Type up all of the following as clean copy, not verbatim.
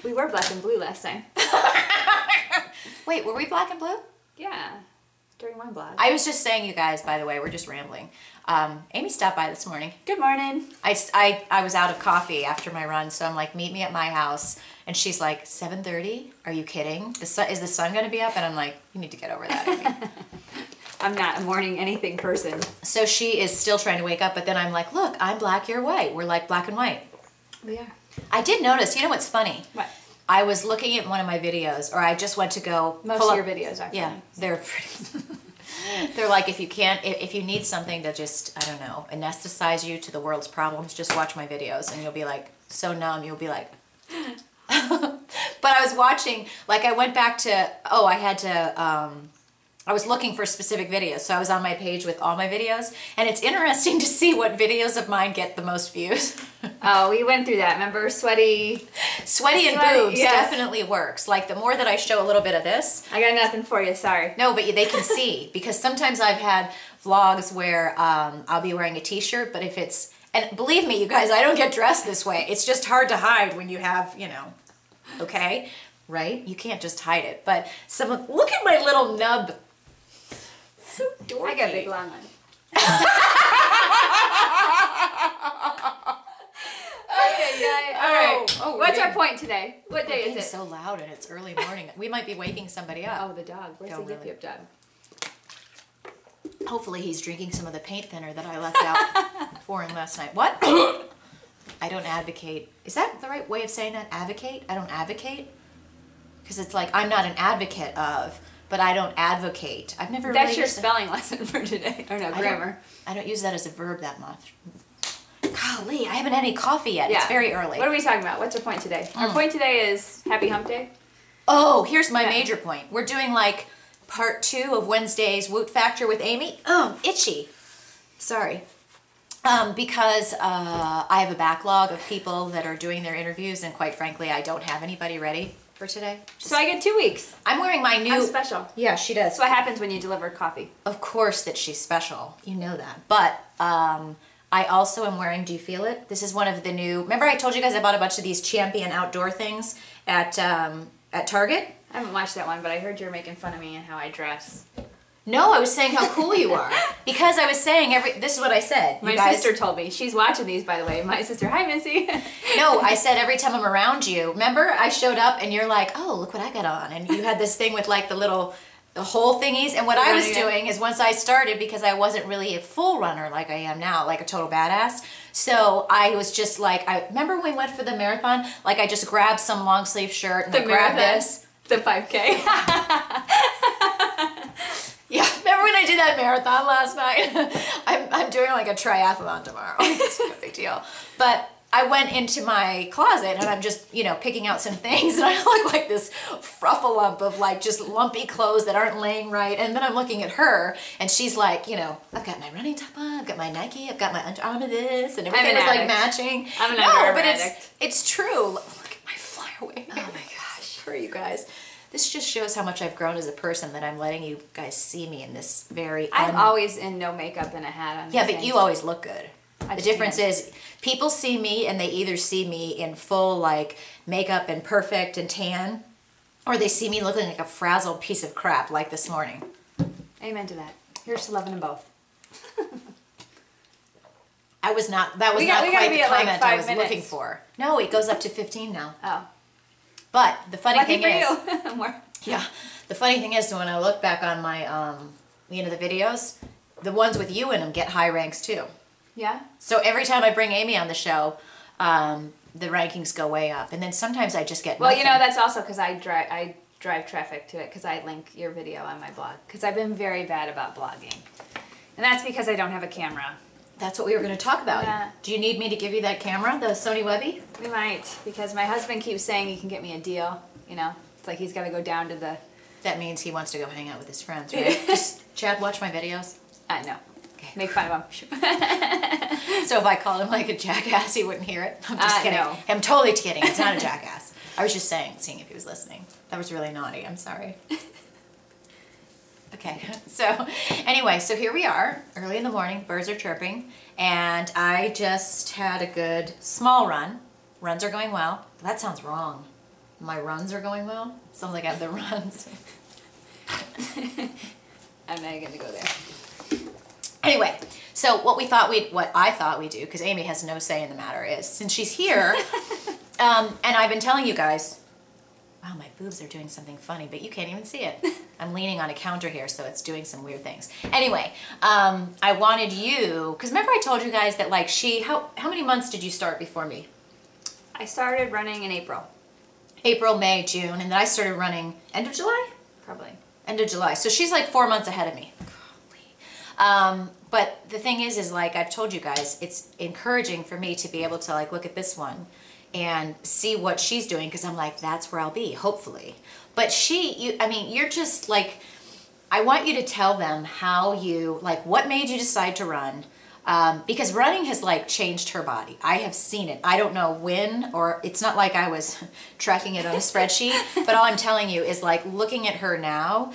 We were black and blue last time. Wait, were we black and blue? Yeah, during one blog. I was just saying, you guys, by the way, we're just rambling. Amy stopped by this morning. Good morning. I was out of coffee after my run, so I'm like, meet me at my house. And she's like, 7:30? Are you kidding? Is the sun going to be up? And I'm like, you need to get over that, Amy. I'm not a morning anything person. So she is still trying to wake up, but then I'm like, look, I'm black, you're white. We're like black and white. We are. I did notice, you know what's funny? What? I was looking at one of my videos, or I just went to go Most pull of up, your videos are. yeah, they're pretty. They're like, if you need something to just, I don't know, anesthetize you to the world's problems, just watch my videos and you'll be like so numb, you'll be like. But I was watching, like I went back to, I was looking for specific videos, so I was on my page with all my videos, and it's interesting to see what videos of mine get the most views. Oh, we went through that. Remember Sweaty and boobs yes. definitely works. Like the more that I show a little bit of this. I got nothing for you, sorry. No, but they can see, because sometimes I've had vlogs where I'll be wearing a t-shirt, but if it's, and believe me, you guys, I don't get dressed this way. It's just hard to hide when you have, you know, okay, right? You can't just hide it. But look at my little nub. So dorky. I got a big long one. All right. Oh, what's our point today? What day is it? It's so loud and it's early morning. We might be waking somebody up. Oh, the dog. Where's the yip yip dog? Hopefully he's drinking some of the paint thinner that I left out for him last night. What? I don't advocate. Is that the right way of saying that? Advocate? I don't advocate? Because it's like, I'm not an advocate of, but I don't advocate. I've never That's really your used spelling lesson for today. Or no, grammar. I don't use that as a verb that much. Golly, I haven't had any coffee yet. Yeah. It's very early. What are we talking about? What's our point today? Our point today is Happy Hump Day. Oh, here's my major point. We're doing like part 2 of Wednesday's Woot Factor with Amy. Oh, itchy. Sorry. Because I have a backlog of people that are doing their interviews, and quite frankly, I don't have anybody ready for today. So I get 2 weeks. I'm wearing my new... I'm special. Yeah, she does. That's what happens when you deliver coffee. Of course that she's special. You know that. But I also am wearing, do you feel it? This is one of the new... Remember I told you guys I bought a bunch of these Champion outdoor things at Target? I haven't watched that one, but I heard you were making fun of me and how I dress. No, I was saying how cool you are. Because I was saying this is what I said. My sister told me. She's watching these, by the way. My sister, hi, Missy. No, I said every time I'm around you. Remember, I showed up and you're like, oh, look what I got on. And you had this thing with like the whole thingies. And what I was doing is once I started, because I wasn't really a full runner like I am now, like a total badass. So I was just like, remember when we went for the marathon? Like I just grabbed some long sleeve shirt and I grabbed this. The 5K. Yeah, remember when I did that marathon last night? I'm doing like a triathlon tomorrow. It's no big deal. But I went into my closet and I'm just, you know, picking out some things and I look like this fruffalump of like just lumpy clothes that aren't laying right. And then I'm looking at her and she's like, you know, I've got my running top on, I've got my Nike, I've got my Under Armour this, and everything was like matching. I'm an Under Armour addict. It's true. Look at my flyaway. Oh my gosh. For you guys. This just shows how much I've grown as a person, that I'm letting you guys see me in this very... I'm always in no makeup and a hat on. Yeah, but you always look good. The difference is people see me and they either see me in full like makeup and perfect and tan, or they see me looking like a frazzled piece of crap like this morning. Amen to that. Here's to loving them both. That was not quite the comment I was looking for. No, it goes up to 15 now. Oh. But the funny thing is, yeah, the funny thing is when I look back on my, you know, the videos, the ones with you in them get high ranks too. Yeah. So every time I bring Amy on the show, the rankings go way up, and then sometimes I just get. Well, you know, that's also because I drive traffic to it because I link your video on my blog because I've been very bad about blogging, and that's because I don't have a camera. That's what we were going to talk about. Yeah. Do you need me to give you that camera, the Sony Webby? We might, because my husband keeps saying he can get me a deal, you know? It's like he's got to go down to the... That means he wants to go hang out with his friends, right? Just, Chad, watch my videos? I know. Okay. Make fun of him. So if I called him like a jackass, he wouldn't hear it? I'm just kidding. No. I'm totally kidding. It's not a jackass. I was just seeing if he was listening. That was really naughty. I'm sorry. Okay, so anyway, so here we are, early in the morning, birds are chirping, and I just had a good small run. Runs are going well. That sounds wrong. my runs are going well. Sounds like I have the runs. I'm not going to go there. Anyway, so what I thought we'd do, because Amy has no say in the matter, is since she's here, and I've been telling you guys, wow, my boobs are doing something funny, but you can't even see it. I'm leaning on a counter here, so it's doing some weird things. Anyway, I wanted you, because remember I told you guys that like how many months did you start before me? I started running in April. April, May, June, and then I started running end of July? Probably. End of July. So she's like 4 months ahead of me. But the thing is like I've told you guys, it's encouraging for me to be able to like look at this one and see what she's doing, because I'm like, that's where I'll be, hopefully. But I mean, you're just like, I want you to tell them how you, like, what made you decide to run, because running has like changed her body. I have seen it. I don't know when, or it's not like I was tracking it on a spreadsheet, but all I'm telling you is like looking at her now,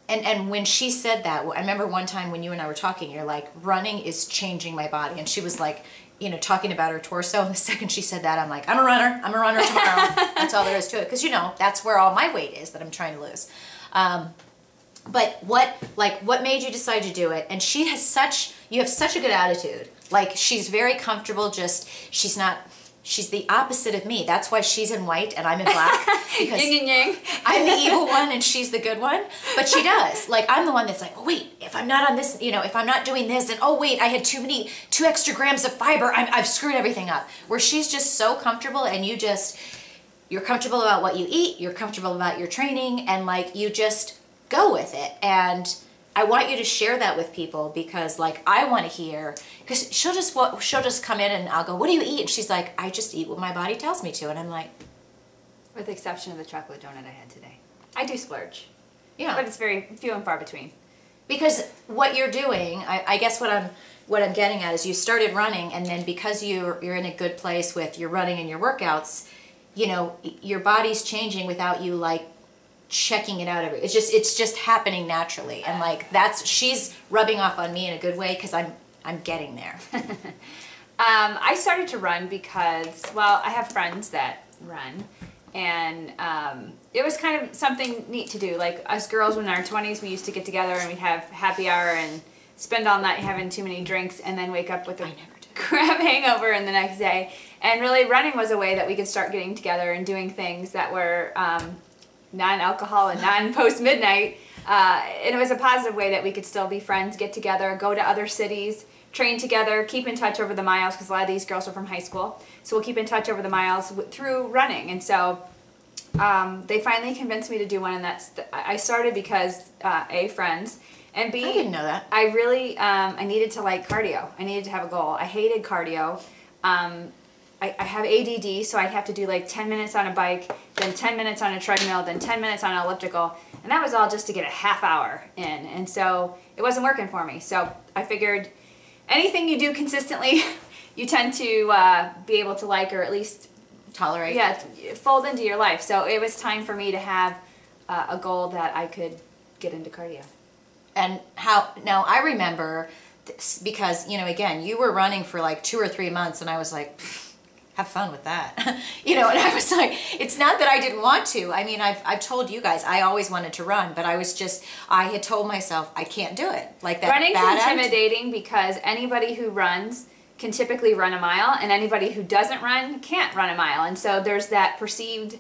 and when she said that, I remember one time when you and I were talking, you're like, running is changing my body. And she was like, you know, talking about her torso. And the second she said that, I'm like, I'm a runner tomorrow. That's all there is to it. Because, you know, that's where all my weight is that I'm trying to lose. But what made you decide to do it? And you have such a good attitude. Like, she's very comfortable, she's the opposite of me. That's why she's in white and I'm in black. Because yin and yang. I'm the evil one and she's the good one. But she does. Like, I'm the one that's like, oh wait, if I'm not on this, you know, if I'm not doing this, and oh wait, I had 2 extra grams of fiber, I've screwed everything up. Where she's just so comfortable, and you're comfortable about what you eat, you're comfortable about your training, and like, you just go with it. And I want you to share that with people, because like, I want to hear, because she'll just come in and I'll go, what do you eat? And she's like, I just eat what my body tells me to. And I'm like, with the exception of the chocolate donut I had today. I do splurge. yeah. But it's very few and far between. Because what you're doing, I guess what I'm getting at is you started running, and then because you're in a good place with your running and your workouts, you know, your body's changing without you like checking it out it's just happening naturally. And like, she's rubbing off on me in a good way, because I'm getting there. I started to run because, well, I have friends that run, and it was kind of something neat to do. Like, us girls in our 20s, we used to get together and we'd have happy hour and spend all night having too many drinks, and then wake up with a crap hangover in the next day. And really, running was a way that we could start getting together and doing things that were non-alcohol and non-post-midnight. And it was a positive way that we could still be friends, get together, go to other cities, train together, keep in touch over the miles, because a lot of these girls are from high school. So we'll keep in touch over the miles through running. And so they finally convinced me to do one, and I started because A, friends, and B, I didn't know that. I really, I needed to like cardio. I needed to have a goal. I hated cardio. I have ADD, so I'd have to do like 10 minutes on a bike, then 10 minutes on a treadmill, then 10 minutes on an elliptical, and that was all just to get a half hour in, and so it wasn't working for me. So I figured anything you do consistently, you tend to be able to like, or at least tolerate. Yeah, fold into your life. So it was time for me to have a goal that I could get into cardio. And now I remember this, because, you know, again, you were running for like 2 or 3 months, and I was like, have fun with that. You know, and I was like, it's not that I didn't want to. I mean, I've told you guys, I always wanted to run, but I had told myself, I can't do it. Like that. Running's intimidating because anybody who runs can typically run a mile, and anybody who doesn't run can't run a mile. And so there's that perceived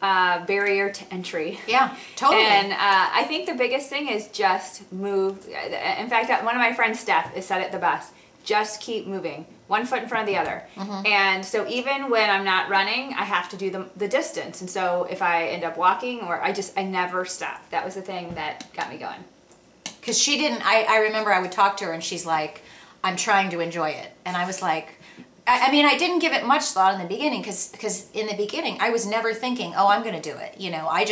barrier to entry. Yeah, totally. And I think the biggest thing is just move. In fact, one of my friends, Steph, has said it the best. Just keep moving. One foot in front of the other. Mm-hmm. And so even when I'm not running, I have to do the distance. And so if I end up walking, or I never stop. That was the thing that got me going. Because she didn't, I remember I would talk to her and she's like, I'm trying to enjoy it. And I was like, I mean, I didn't give it much thought in the beginning, because in the beginning I was never thinking, oh, I'm going to do it. You know, I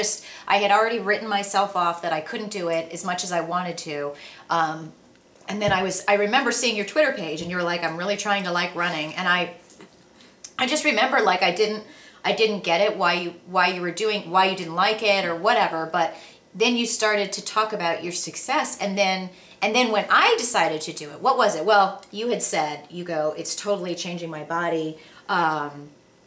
had already written myself off that I couldn't do it as much as I wanted to. And then I remember seeing your Twitter page, and you were like, I'm really trying to like running. And I just remember, like, I didn't get it, why you didn't like it or whatever. But then you started to talk about your success. And then when I decided to do it, what was it? Well, you had said, you go, it's totally changing my body.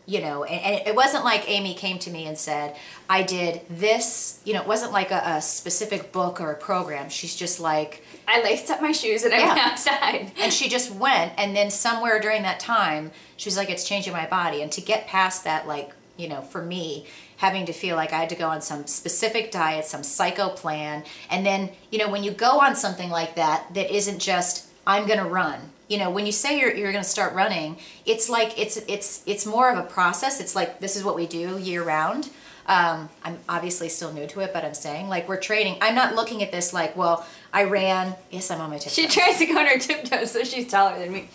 you know, and it wasn't like Amy came to me and said, I did this, you know, it wasn't like a specific book or a program. She's just like, I laced up my shoes and I went outside. And she just went, and then somewhere during that time, she was like, it's changing my body. And to get past that, like, you know, for me, having to feel like I had to go on some specific diet, some psycho plan, and then, you know, when you go on something like that, that isn't just, I'm gonna run. You know, when you say you're gonna start running, it's like, it's more of a process. It's like, this is what we do year round. I'm obviously still new to it, but I'm saying, like, we're training. I'm not looking at this like, well, I ran. Yes, I'm on my tiptoes. She tries to go on her tiptoes, so she's taller than me.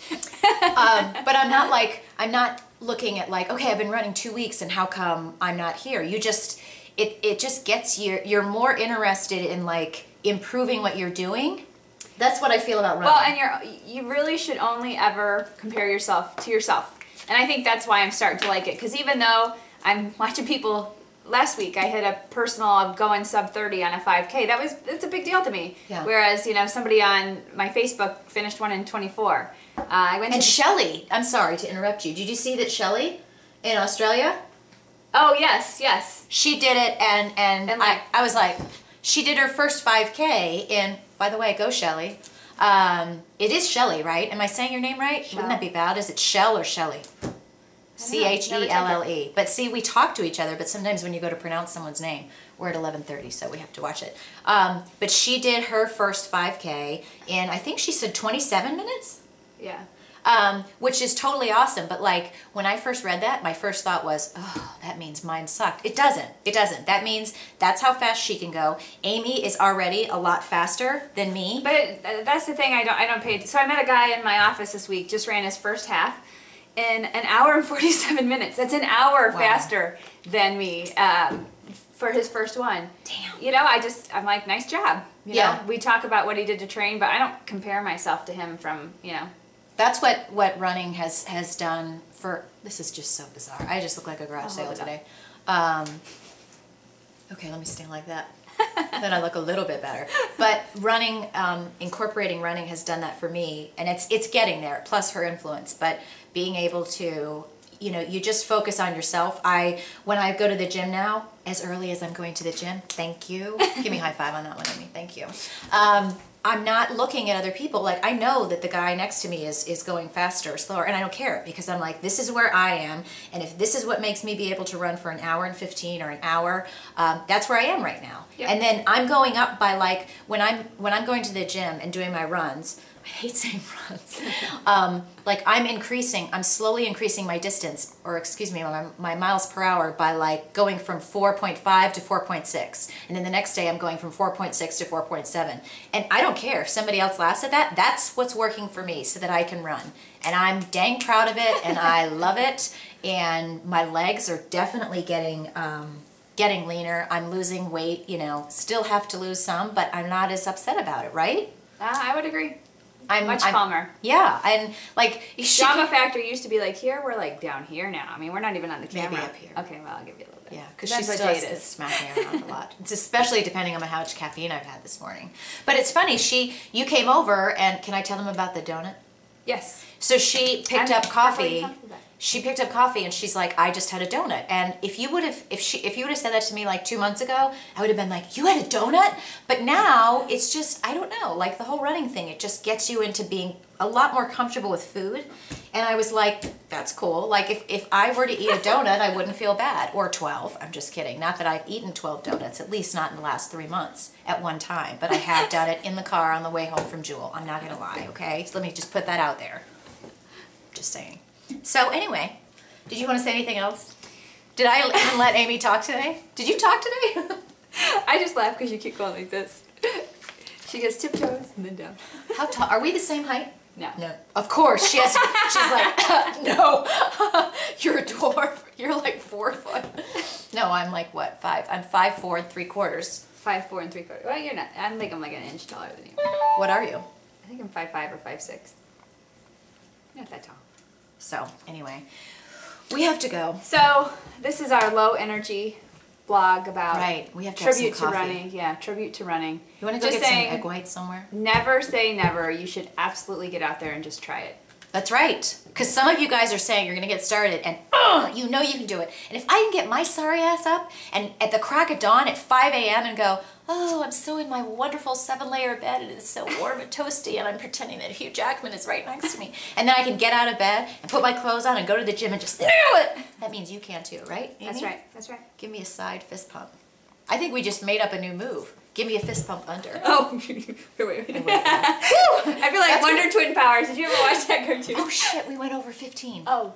But I'm not looking at like, okay, I've been running 2 weeks and how come I'm not here? You just, it just gets you, you're more interested in like improving what you're doing. That's what I feel about running. Well, and you really should only ever compare yourself to yourself. And I think that's why I'm starting to like it. Because even though I'm watching people, last week I hit a personal of going sub 30 on a 5K. It's a big deal to me. Yeah. Whereas, you know, somebody on my Facebook finished one in 24. Shelley, I'm sorry to interrupt you. Did you see that Shelley in Australia? Oh, yes, yes. She did it, and like, I was like, she did her first 5K in, by the way, go Shelley. It is Shelley, right? Am I saying your name right? Shell. Wouldn't that be bad? Is it Shell or Shelley? Chelle. But see, we talk to each other, but sometimes when you go to pronounce someone's name, we're at 11:30, so we have to watch it. But she did her first 5K in, I think she said 27 minutes? Yeah. Which is totally awesome. But like, when I first read that, my first thought was, oh, that means mine sucked. It doesn't. It doesn't. That means that's how fast she can go. Amy is already a lot faster than me. But that's the thing I don't pay. So I met a guy in my office this week, just ran his first half in an hour and 47 minutes. That's an hour faster than me for his first one. Damn. You know, I'm like, nice job. You know, we talk about what he did to train, but I don't compare myself to him from, you know. That's what running has done for, this is just so bizarre. I just look like a garage sale today. Okay, let me stand like that. Then I look a little bit better. But running, incorporating running has done that for me, and it's getting there, plus her influence. But being able to, you know, you just focus on yourself. When I go to the gym now, as early as I'm going to the gym, thank you. Give me a high five on that one, Amy. Thank you. I'm not looking at other people. Like, I know that the guy next to me is going faster or slower, and I don't care, because I'm like, this is where I am, and if this is what makes me be able to run for an hour and 15 or an hour, that's where I am right now. Yep. And then I'm going up by, like, when I'm going to the gym and doing my runs, I hate saying runs. Like, I'm slowly increasing my distance, or excuse me, my miles per hour by like going from 4.5 to 4.6. And then the next day I'm going from 4.6 to 4.7. And I don't care if somebody else laughs at that. That's what's working for me so that I can run. And I'm dang proud of it, and I love it. And my legs are definitely getting leaner. I'm losing weight, you know, still have to lose some, but I'm not as upset about it, right? I would agree. I'm much I'm calmer. Yeah, and like drama factor used to be like here. We're like down here now. I mean, we're not even on the camera. Maybe up here. Okay, well, I'll give you a little bit. Yeah, because she still is smacking around a lot. It's especially depending on how much caffeine I've had this morning. But it's funny. You came over, and can I tell them about the donut? Yes. So she picked up coffee. She picked up coffee, and she's like, I just had a donut. And if you would have said that to me like 2 months ago, I would have been like, you had a donut? But now it's just, I don't know, like the whole running thing, it just gets you into being a lot more comfortable with food. And I was like, that's cool. Like if I were to eat a donut, I wouldn't feel bad. Or 12, I'm just kidding. Not that I've eaten 12 donuts, at least not in the last 3 months at one time. But I have done it in the car on the way home from Jewel. I'm not gonna lie, okay? So let me just put that out there. Just saying. So anyway, did you want to say anything else? Did I even let Amy talk today? Did you talk today? I just laugh because you keep going like this. She goes tiptoes and then down. How tall? Are we the same height? No. No. Of course. She's like, no. You're a dwarf. You're like 4 foot. No, I'm like what? 5. I'm 5'4" 3/4. 5'4" and 3/4. Well, you're not. I think I'm like an inch taller than you. What are you? I think I'm 5'5" or 5'6". Not that tall. So anyway, we have to go. So this is our low energy blog about we have to tribute have some to coffee. running. Yeah, tribute to running. You want to go get some egg whites somewhere? Never say never. You should absolutely get out there and just try it. That's right. Because some of you guys are saying you're going to get started and you know you can do it. And if I can get my sorry ass up and at the crack of dawn at 5 a.m. and go, oh, I'm so in my wonderful 7-layer bed and it's so warm and toasty and I'm pretending that Hugh Jackman is right next to me. And then I can get out of bed and put my clothes on and go to the gym and just do it. That means you can too, right, Amy? That's right. That's right. Give me a side fist pump. I think we just made up a new move. Give me a fist pump under. Oh, wait. I feel like Wonder Twin Powers. Did you ever watch that cartoon? Oh shit, we went over 15. Oh.